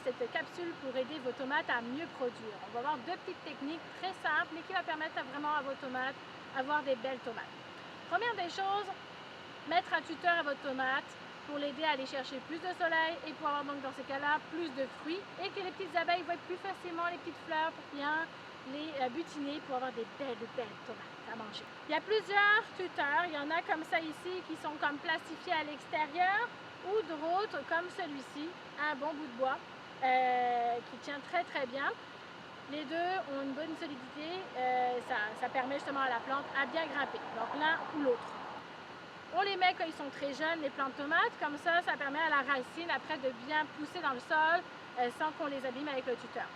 cette capsule pour aider vos tomates à mieux produire. On va voir deux petites techniques très simples mais qui vont permettre vraiment à vos tomates d'avoir des belles tomates. Première des choses, mettre un tuteur à votre tomate pour l'aider à aller chercher plus de soleil et pour avoir donc dans ces cas-là plus de fruits et que les petites abeilles voient plus facilement les petites fleurs pour bien les butiner pour avoir des belles tomates à manger. Il y a plusieurs tuteurs, il y en a comme ça ici qui sont comme plastifiés à l'extérieur ou d'autres comme celui-ci, un bon bout de bois qui tient très bien. Les deux ont une bonne solidité, ça permet justement à la plante à bien grimper, donc l'un ou l'autre. On les met quand ils sont très jeunes, les plantes tomates, comme ça permet à la racine après de bien pousser dans le sol sans qu'on les abîme avec le tuteur.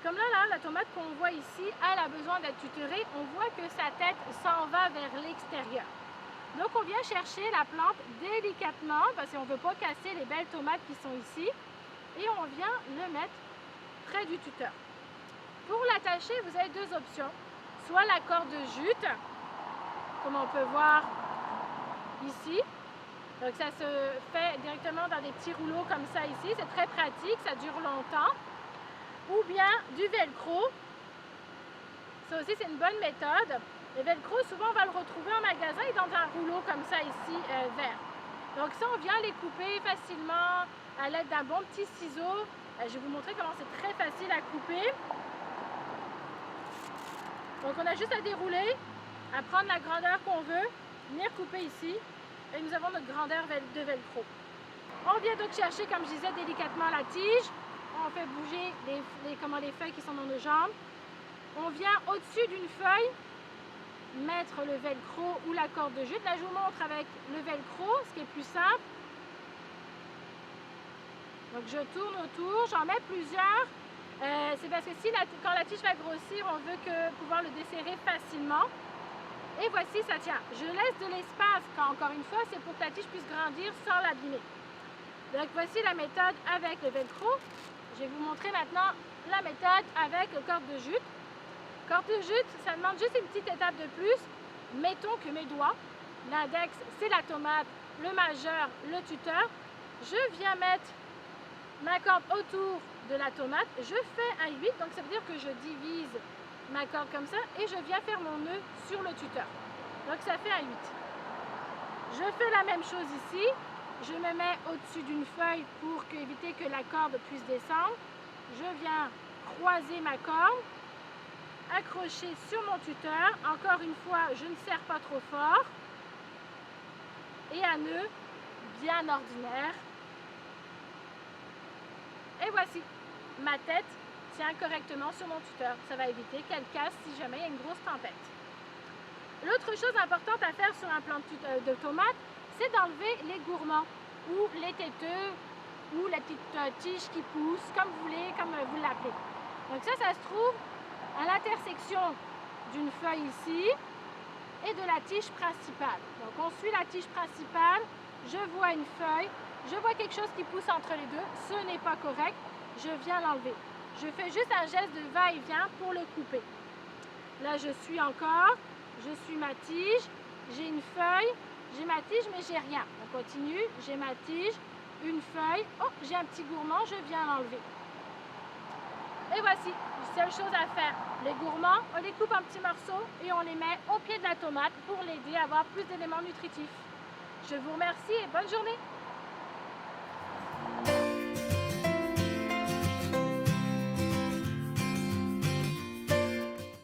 Comme là, la tomate qu'on voit ici, elle a besoin d'être tutorée, on voit que sa tête s'en va vers l'extérieur. Donc on vient chercher la plante délicatement, parce qu'on ne veut pas casser les belles tomates qui sont ici, et on vient le mettre près du tuteur. Pour l'attacher, vous avez deux options, soit la corde jute, comme on peut voir ici, donc ça se fait directement dans des petits rouleaux comme ça ici, c'est très pratique, ça dure longtemps, ou bien du velcro, ça aussi c'est une bonne méthode. Le velcro, souvent on va le retrouver en magasin et dans un rouleau comme ça ici vert. Donc ça on vient les couper facilement à l'aide d'un bon petit ciseau. Je vais vous montrer comment c'est très facile à couper. Donc on a juste à dérouler, à prendre la grandeur qu'on veut, venir couper ici et nous avons notre grandeur de velcro. On vient donc chercher, comme je disais, délicatement la tige. On fait bouger les feuilles qui sont dans nos jambes. On vient au-dessus d'une feuille mettre le velcro ou la corde de jute. Là je vous montre avec le velcro, ce qui est plus simple. Donc je tourne autour, j'en mets plusieurs. C'est parce que quand la tige va grossir, on veut pouvoir le desserrer facilement. Et voici, ça tient. Je laisse de l'espace, encore une fois, c'est pour que la tige puisse grandir sans l'abîmer. Donc voici la méthode avec le velcro. Je vais vous montrer maintenant la méthode avec le corde de jute. Corde de jute, ça demande juste une petite étape de plus. Mettons que mes doigts, l'index c'est la tomate, le majeur, le tuteur. Je viens mettre ma corde autour de la tomate. Je fais un 8, donc ça veut dire que je divise ma corde comme ça et je viens faire mon nœud sur le tuteur. Donc ça fait un 8. Je fais la même chose ici. Je me mets au-dessus d'une feuille pour éviter que la corde puisse descendre. Je viens croiser ma corde, accrocher sur mon tuteur. Encore une fois, je ne serre pas trop fort. Et un nœud bien ordinaire. Et voici, ma tête tient correctement sur mon tuteur. Ça va éviter qu'elle casse si jamais il y a une grosse tempête. L'autre chose importante à faire sur un plant de tomates, c'est d'enlever les gourmands ou les têteux ou la petite tige qui pousse, comme vous voulez, comme vous l'appelez. Donc ça se trouve à l'intersection d'une feuille ici et de la tige principale. Donc on suit la tige principale, je vois une feuille, je vois quelque chose qui pousse entre les deux, ce n'est pas correct, je viens l'enlever. Je fais juste un geste de va-et-vient pour le couper. Là je suis encore, je suis ma tige, j'ai une feuille, j'ai ma tige mais j'ai rien. On continue, j'ai ma tige, une feuille, oh j'ai un petit gourmand, je viens l'enlever. Et voici, seule chose à faire, les gourmands, on les coupe en petits morceaux et on les met au pied de la tomate pour l'aider à avoir plus d'éléments nutritifs. Je vous remercie et bonne journée!